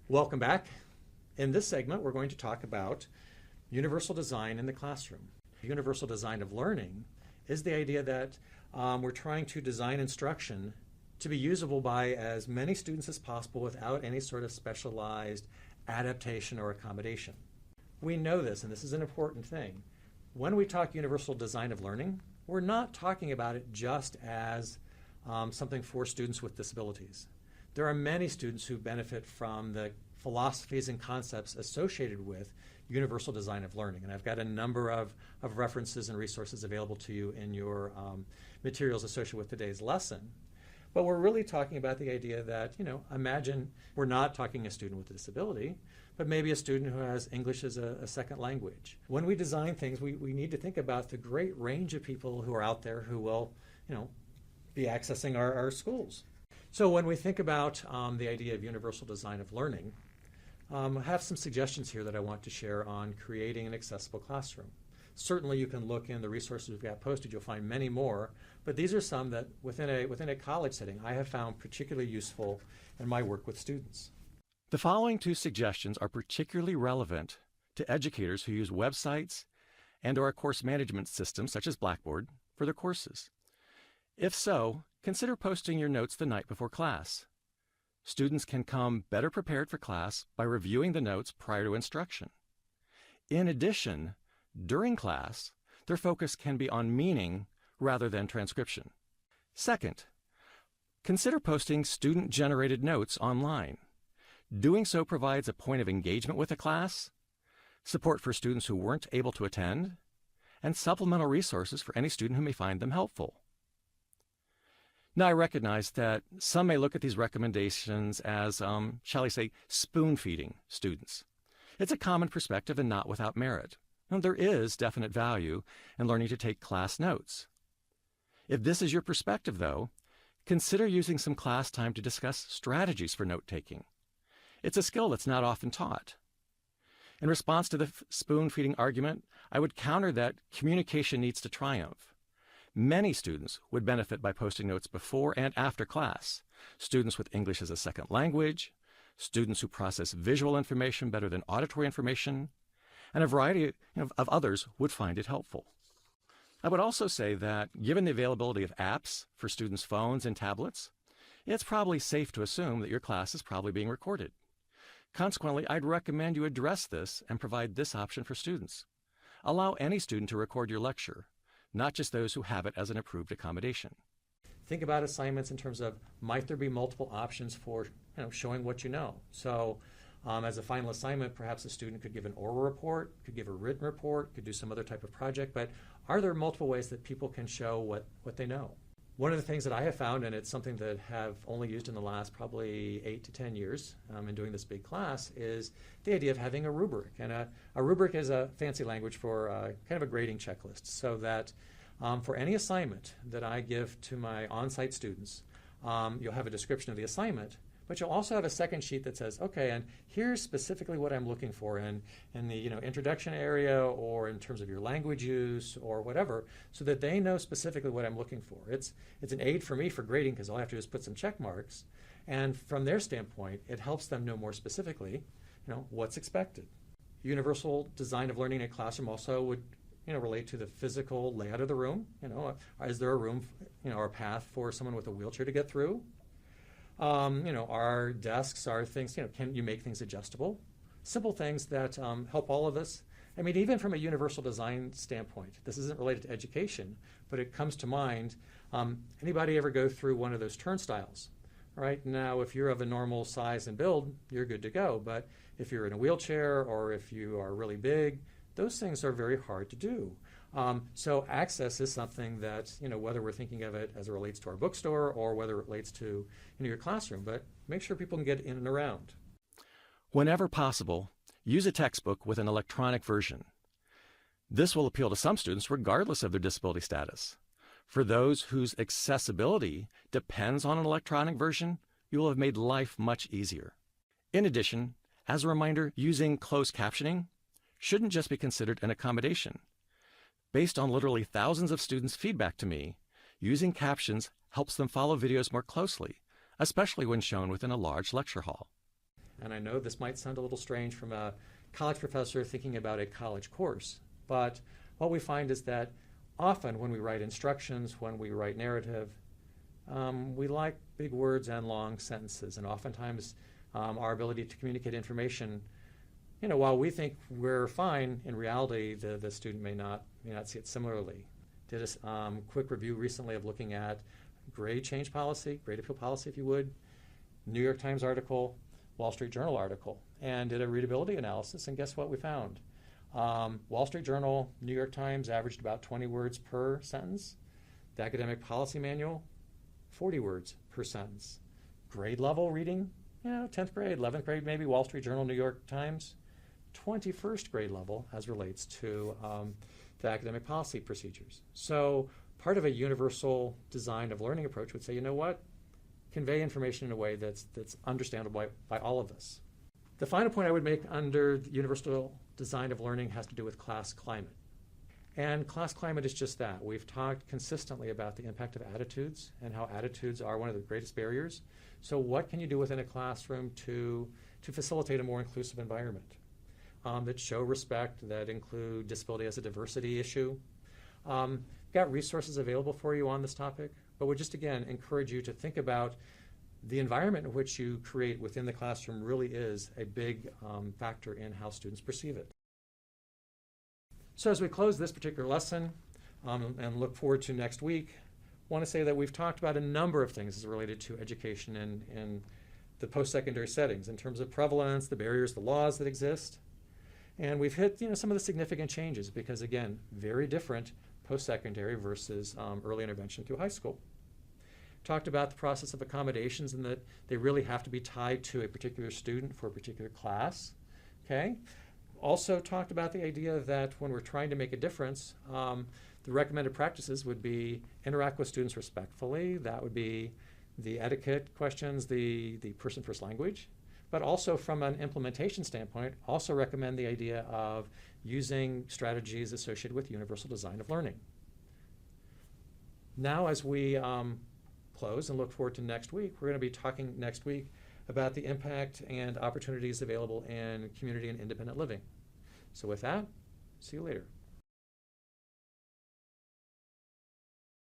Welcome back. In this segment, we're going to talk about universal design in the classroom. Universal design of learning is the idea that we're trying to design instruction to be usable by as many students as possible without any sort of specialized adaptation or accommodation. We know this, and this is an important thing. When we talk universal design of learning, we're not talking about it just as something for students with disabilities. There are many students who benefit from the philosophies and concepts associated with universal design of learning. And I've got a number of references and resources available to you in your materials associated with today's lesson. But we're really talking about the idea that, imagine we're not talking a student with a disability, but maybe a student who has English as a second language. When we design things, we need to think about the great range of people who are out there who will, be accessing our schools. So when we think about the idea of universal design of learning, I have some suggestions here that I want to share on creating an accessible classroom. Certainly you can look in the resources we've got posted, you'll find many more, but these are some that within a college setting I have found particularly useful in my work with students. The following two suggestions are particularly relevant to educators who use websites and/or course management systems such as Blackboard for their courses. If so, consider posting your notes the night before class. Students can come better prepared for class by reviewing the notes prior to instruction. In addition, during class, their focus can be on meaning rather than transcription. Second, consider posting student-generated notes online. Doing so provides a point of engagement with the class, support for students who weren't able to attend, and supplemental resources for any student who may find them helpful. Now, I recognize that some may look at these recommendations as, shall I say, spoon-feeding students. It's a common perspective and not without merit. Now, there is definite value in learning to take class notes. If this is your perspective, though, consider using some class time to discuss strategies for note-taking. It's a skill that's not often taught. In response to the spoon-feeding argument, I would counter that communication needs to triumph. Many students would benefit by posting notes before and after class. Students with English as a second language, students who process visual information better than auditory information, and a variety of others would find it helpful. I would also say that given the availability of apps for students' phones and tablets, it's probably safe to assume that your class is probably being recorded. Consequently, I'd recommend you address this and provide this option for students. Allow any student to record your lecture, not just those who have it as an approved accommodation. Think about assignments in terms of, might there be multiple options for showing what you know? So as a final assignment, perhaps a student could give an oral report, could give a written report, could do some other type of project, but are there multiple ways that people can show what they know? One of the things that I have found, and it's something that have only used in the last probably 8 to 10 years in doing this big class, is the idea of having a rubric. And a rubric is a fancy language for kind of a grading checklist, so that for any assignment that I give to my on-site students, you'll have a description of the assignment, but you'll also have a second sheet that says, okay, and here's specifically what I'm looking for in the introduction area, or in terms of your language use or whatever, so that they know specifically what I'm looking for. It's an aid for me for grading, because all I have to do is put some check marks, and from their standpoint, it helps them know more specifically what's expected. Universal design of learning in a classroom also would relate to the physical layout of the room. Is there a room, or a path for someone with a wheelchair to get through? Our desks, our things, can you make things adjustable? Simple things that help all of us. I mean, even from a universal design standpoint, this isn't related to education, but it comes to mind. Anybody ever go through one of those turnstiles? Right now, if you're of a normal size and build, you're good to go. But if you're in a wheelchair, or if you are really big, those things are very hard to do. So access is something that, whether we're thinking of it as it relates to our bookstore or whether it relates to your classroom, but make sure people can get in and around. Whenever possible, use a textbook with an electronic version. This will appeal to some students regardless of their disability status. For those whose accessibility depends on an electronic version, you will have made life much easier. In addition, as a reminder, using closed captioning shouldn't just be considered an accommodation. Based on literally thousands of students' feedback to me, using captions helps them follow videos more closely, especially when shown within a large lecture hall. And I know this might sound a little strange from a college professor thinking about a college course, but what we find is that often when we write instructions, when we write narrative, we like big words and long sentences, and oftentimes our ability to communicate information, while we think we're fine, in reality the student may not see it similarly. Did a quick review recently of looking at grade change policy, grade appeal policy if you would, New York Times article, Wall Street Journal article, and did a readability analysis, and guess what we found? Wall Street Journal, New York Times averaged about 20 words per sentence. The academic policy manual, 40 words per sentence. Grade level reading, 10th grade, 11th grade maybe, Wall Street Journal, New York Times. 21st grade level as relates to the academic policy procedures. So part of a universal design of learning approach would say, convey information in a way that's understandable by all of us. The final point I would make under the universal design of learning has to do with class climate. And class climate is just that. We've talked consistently about the impact of attitudes and how attitudes are one of the greatest barriers. So what can you do within a classroom to facilitate a more inclusive environment that show respect, that include disability as a diversity issue? Got resources available for you on this topic, but would just again encourage you to think about the environment in which you create within the classroom really is a big factor in how students perceive it. So as we close this particular lesson and look forward to next week, I want to say that we've talked about a number of things as related to education in the post-secondary settings in terms of prevalence, the barriers, the laws that exist. And we've hit some of the significant changes because, again, very different post-secondary versus early intervention through high school. Talked about the process of accommodations and that they really have to be tied to a particular student for a particular class. Okay. Also talked about the idea that when we're trying to make a difference, the recommended practices would be interact with students respectfully. That would be the etiquette questions, the person first language. But also from an implementation standpoint, also recommend the idea of using strategies associated with universal design of learning. Now as we close and look forward to next week, we're going to be talking next week about the impact and opportunities available in community and independent living. So with that, see you later.